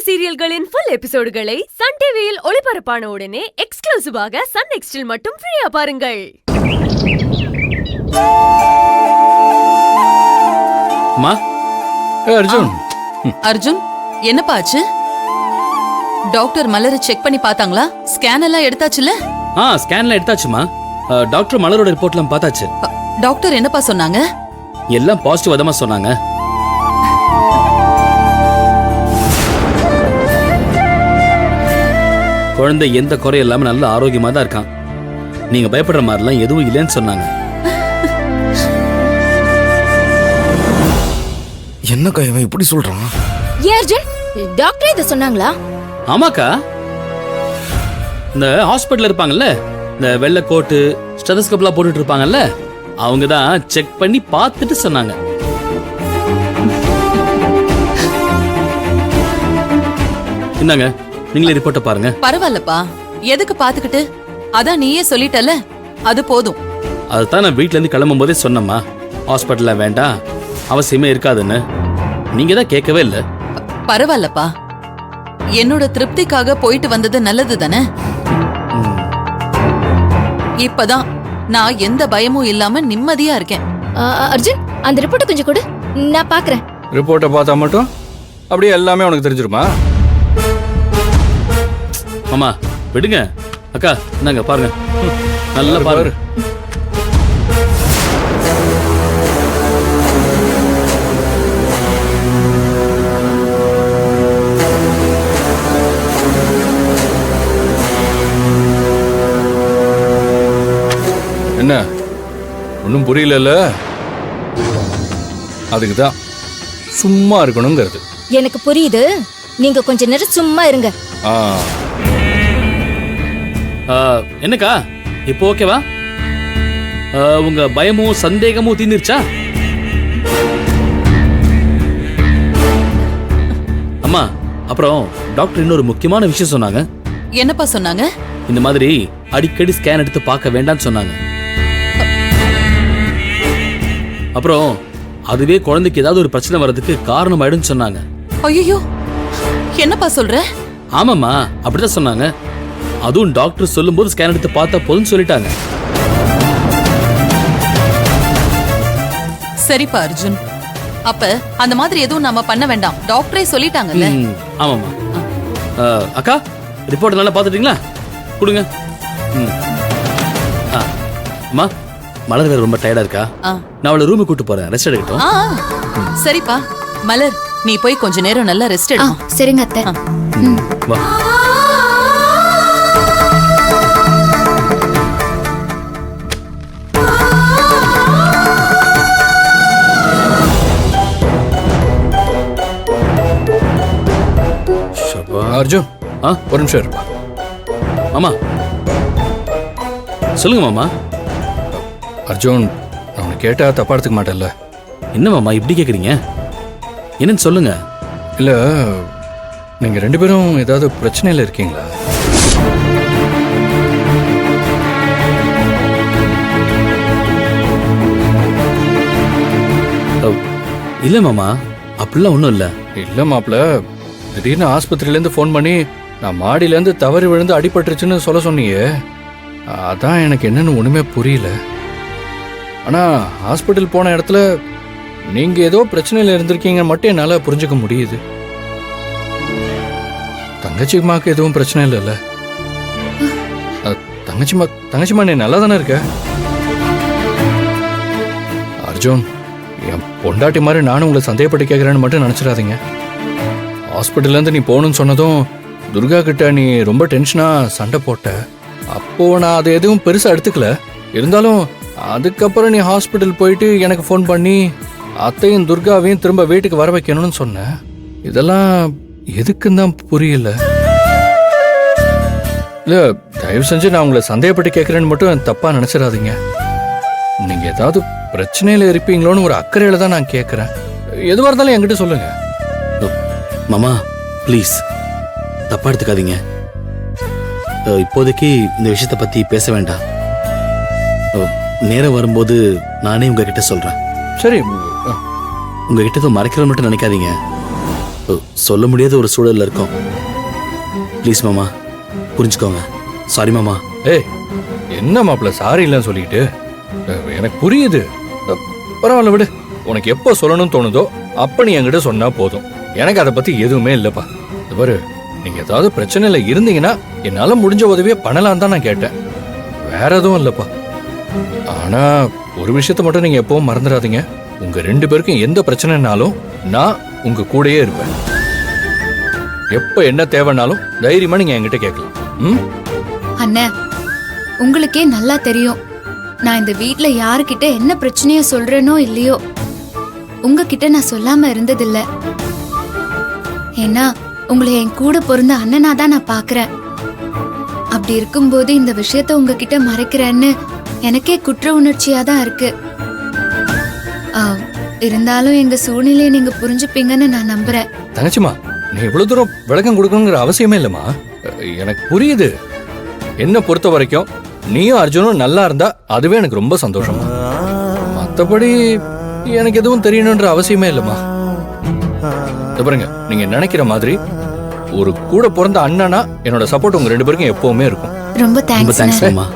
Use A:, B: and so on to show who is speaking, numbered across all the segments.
A: சீரியல்களின் full எபிசோடுகளை Sun டிவியில் ஒளிபரப்பான உடனே எக்ஸ்க்ளூசிவாக சன் நெக்ஸ்டில் மட்டும் ஃப்ரீயா பாருங்கள்.
B: அர்ஜுன் என்னப்பா ஆச்சு? டாக்டர் மலரை செக் பண்ணி பார்த்தாங்களா? ஸ்கேன் எல்லாம் எடுத்தாச்சுல?
C: ஸ்கேன்ல எடுத்தாச்சுமா. டாக்டர் மலரோட ரிப்போர்ட்லாம் பார்த்தாச்சு.
B: டாக்டர் என்னப்பா சொன்னாங்க?
C: எல்லாம் பாசிட்டிவா தான் சொன்னாங்க. குழந்தை எந்த குறை இல்லாம நல்ல ஆரோக்கியமா தான் இருக்கான். நீங்க பயப்படுற மாதிரிலாம் எதுவும் இல்லைன்னு சொன்னாங்க.
D: என்னக்கா இவன் இப்படி சொல்றான்?
E: அர்ஜுன், டாக்டர் இத சொன்னாங்களா?
C: ஆமாக்கா, இந்த ஹாஸ்பிட்டல் இருப்பாங்கல்ல, இந்த வெள்ளை கோட்டு ஸ்டெதஸ்கோப்லாம் போட்டுட்டு இருப்பாங்கல்ல, அவங்க தான் செக் பண்ணி பார்த்துட்டு சொன்னாங்க. இந்தாங்க, நீங்களே ரிப்போர்ட்ட பாருங்க.
B: பரவாயில்லப்பா, எதுக்கு பாத்துக்கிட்டு? அதான் நீயே சொல்லிட்டல, அது போதும்.
C: அதுதான் நான் வீட்ல இருந்து கிளம்பும் போதே சொன்னம்மா, ஹாஸ்பிட்டல்ல வேண்டாம், அவசியமே இருக்காதுன்னு. நீங்க தான் கேட்கவே இல்ல.
B: பரவாயில்லப்பா, என்னோட திருப்திக்காக போயிட்டு வந்தது நல்லது தானே. இப்பதான் நான் எந்த பயமும் இல்லாம நிம்மதியா இருக்கேன்.
E: அர்ஜுன், அந்த ரிப்போர்ட்டை கொஞ்சம் கொடு, நான் பாக்குறேன்.
D: ரிப்போர்ட்டை பார்த்தா மட்டும் அப்படியே எல்லாமே உனக்கு தெரிஞ்சிருமா?
C: மாமா விடுங்க. அக்கா இந்தாங்க பாருங்க, நல்லா பாரு.
D: என்ன ஒன்றும் புரியல? அதுக்கு தான் சும்மா இருக்கணுங்கிறது.
E: எனக்கு புரியுது, நீங்க கொஞ்ச நேரம் சும்மா இருங்க.
C: என்னக்கா இப்போ ஓகேவா? உங்க பயமும் சந்தேகமும் தீர்ந்துருச்சா? அம்மா, அப்புறம் டாக்டர் இன்னொரு முக்கியமான விஷயம் சொன்னாங்க.
B: என்னப்பா சொன்னாங்க?
C: இந்த மாதிரி அடிக்கடி ஸ்கேன் எடுத்து பார்க்க வேண்டாம்னு சொன்னாங்க. அப்புறம் அதுவே குழந்தைக்கு ஏதாவது ஒரு பிரச்சனை வர்றதுக்கு காரணம் ஆயிடும்னு சொன்னாங்க.
B: ஐயோ, என்னப்பா சொல்ற?
C: ஆமாம்மா, அப்படிதான் சொன்னாங்க. அதுவும் டாக்டர் சொல்லும்போது ஸ்கேன் எடுத்து பார்த்தா போதும்னு சொல்லிட்டாங்க.
B: சரிப்பா அர்ஜுன், அப்ப அந்த மாதிரி எதுவும் நாம பண்ண வேண்டாம், டாக்டரே சொல்லிட்டாங்கல்ல.
C: ஆமாம்மா. அக்கா, ரிப்போர்ட் நல்லா பார்த்துட்டீங்களா? கொடுங்க. அம்மா, மலர் வேற ரொம்ப டயர்டா இருக்கா, நான் அவளை ரூமுக்கு கூட்டு போறேன், ரெஸ்ட் எடுக்கட்டும்.
B: சரிப்பா. மலர், நீ போய் கொஞ்ச நேரம் நல்லா ரெஸ்ட் எடு.
E: சரிங்க அத்தை.
C: வா.
D: அர்ஜுன், ஒரு நிமிஷம் இருப்பா.
C: மாமா சொல்லுங்க. மாமா
D: அர்ஜுன், நான் கேட்டா தப்பா எடுத்துக்க மாட்டேன்ல?
C: என்ன மாமா இப்படி கேக்குறீங்க? என்னன்னு சொல்லுங்க.
D: இல்ல, நீங்க ரெண்டு பேரும் ஏதாவது பிரச்சனையில இருக்கீங்களா?
C: இல்ல மாமா, அப்படிலாம் ஒண்ணும் இல்ல.
D: இல்ல மாப்பிள்ள, திடீர்னு ஆஸ்பத்திரியிலேருந்து ஃபோன் பண்ணி நான் மாடியிலேருந்து தவறி விழுந்து அடிபட்டுருச்சுன்னு சொல்ல சொன்னீங்க. அதான் எனக்கு என்னன்னு ஒண்ணுமே புரியல. ஆனா ஹாஸ்பிட்டல் போன இடத்துல நீங்க ஏதோ பிரச்சனையில இருந்திருக்கீங்க மட்டும் என்னால புரிஞ்சுக்க முடியுது. தங்கச்சிமாக்கு எதுவும் பிரச்சனை இல்லைல்ல? தங்கச்சிமா நீ நல்லா தானே இருக்க? அர்ஜுன், என் பொண்டாட்டி மாதிரி நானும் உங்களை சந்தேகப்பட்டு கேட்கிறேன்னு மட்டும் நினைச்சிடாதீங்க. ஹாஸ்பிட்டல்லேருந்து நீ போகணும்னு சொன்னதும் துர்கா கிட்ட நீ ரொம்ப டென்ஷனா சண்டை போட்ட. அப்போ நான் அதை எதுவும் பெருசா எடுத்துக்கல. இருந்தாலும் அதுக்கப்புறம் நீ ஹாஸ்பிட்டல் போயிட்டு எனக்கு ஃபோன் பண்ணி அத்தையும் துர்காவையும் திரும்ப வீட்டுக்கு வர வைக்கணும்னு சொன்ன. இதெல்லாம் எதுக்குன்னு தான் புரியல. இல்ல, தயவு செஞ்சு நான் உங்களை சந்தேகப்பட்டு கேட்கறேன்னு மட்டும் தப்பா நினைச்சிடாதீங்க. நீங்க ஏதாவது பிரச்சனையில இருப்பீங்களோன்னு ஒரு அக்கறையில தான் நான் கேட்கறேன். எதுவாக இருந்தாலும் என்கிட்ட சொல்லுங்க.
C: மாமா ப்ளீஸ் தப்பா எடுத்துக்காதீங்க. இப்போதைக்கு இந்த விஷயத்தை பத்தி பேச வேண்டாம். நேரம் வரும்போது நானே உங்ககிட்ட சொல்றேன்.
D: சரி,
C: உங்ககிட்ட மறைக்கிற மட்டும் நினைக்காதீங்க. சொல்ல முடியாத ஒரு சூழல்ல இருக்கோம். ப்ளீஸ் மாமா, புரிஞ்சுக்கோங்க. சாரி மாமா.
D: ஏய், என்ன மாப்பிள்ள சாரி இல்லைன்னு சொல்லிட்டு? எனக்கு புரியுது. பரவாயில்ல விடு. உனக்கு எப்போ சொல்லணும்னு தோணுதோ அப்ப நீ என்கிட்ட சொன்னா போதும். எனக்கு அதை பத்தி எதுவுமே இல்லப்பா. இது பாரு, நீங்க ஏதாவது பிரச்சனையில இருந்தீங்கன்னா என்னால முடிஞ்ச உதவியை பண்ணலாம் தான் நான் கேட்டேன். வேற எதுவும் இல்லப்பா. ஆனா ஒரு விஷயத்த மட்டும் நீங்க எப்பவும் மறந்துடாதீங்க. உங்க 2 பேருக்கும் எந்த பிரச்சனைனாலும் நான் உங்க கூடயே இருப்பேன். எப்ப என்ன தேவைன்னாலும் தைரியமா நீங்க என்கிட்ட கேட்கலாம். ம்?
F: அண்ணே, உங்களுக்கே நல்லா தெரியும் நான் இந்த வீட்ல யாருக்கிட்ட என்ன பிரச்சனைய சொல்றேனோ இல்லையோ, உங்ககிட்ட நான் சொல்லாம இருந்ததில்ல. ஏன்னா உங்களை என் கூட பிறந்த அண்ணனா தான் நான் பாக்குறேன். அப்படி இருக்கும்போது இந்த விஷயத்த உங்ககிட்ட மறைக்கிறேன்னு எனக்கே குற்ற உணர்ச்சியா தான் இருக்கு. இருந்தாலும் எங்க சூழ்நிலையை நீங்க புரிஞ்சுப்பீங்கன்னு நான் நம்புறேன்.
D: தங்கச்சிமா, நீ இவ்வளவு தூரம் விளக்கம் கொடுக்கணுங்கிற அவசியமே இல்லைம்மா. எனக்கு புரியுது. என்ன பொறுத்த வரைக்கும் நீயும் அர்ஜுனும் நல்லா இருந்தா அதுவே எனக்கு ரொம்ப சந்தோஷம். மற்றபடி எனக்கு எதுவும் தெரியணுன்ற அவசியமே இல்லைம்மா. பாருங்க, நீங்க நினைக்கிற மாதிரி ஒரு கூட பிறந்த அண்ணனா என்னோட சப்போர்ட் உங்க 2 பேருக்கும் எப்பவுமே இருக்கும்.
F: ரொம்ப
C: ரொம்ப
F: தேங்க்ஸ்.
C: தேங்க்ஸ் மாமா.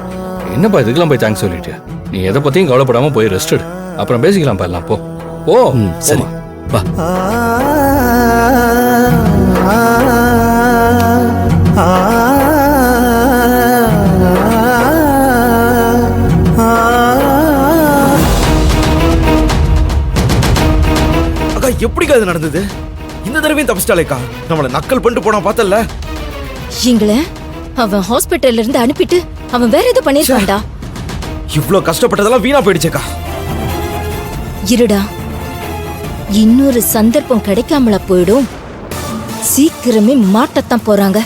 D: என்னப்பா இதுக்கெல்லாம் போய் தேங்க்ஸ் சொல்லிட்டு? நீ எதை பத்தியும் கவலைப்படாம போய் ரெஸ்ட் எடு. அப்புறம் பேசிக்கலாம் எல்லாம். போ போ.
C: சரி வா.
G: அக்கா, எப்படிக்கா இது நடந்தது? இந்த தடவையும் தப்பிச்சிட்டாலேக்கா. நம்மள நக்கல் பண்ணிட்டு போனா பார்த்தல.
E: எங்கள அவன் ஹாஸ்பிட்டல்ல இருந்து அனுப்பிட்டு அவன் வேற ஏதோ பண்ணிருக்கான்டா.
G: இவ்ளோ கஷ்டப்பட்டதெல்லாம் வீணா போயிடுச்சேக்கா.
E: இருடா, இன்னொரு சந்தர்ப்பம் கிடைக்காமல போயிடும். சீக்கிரமே மாட்டத்தான் போறாங்க.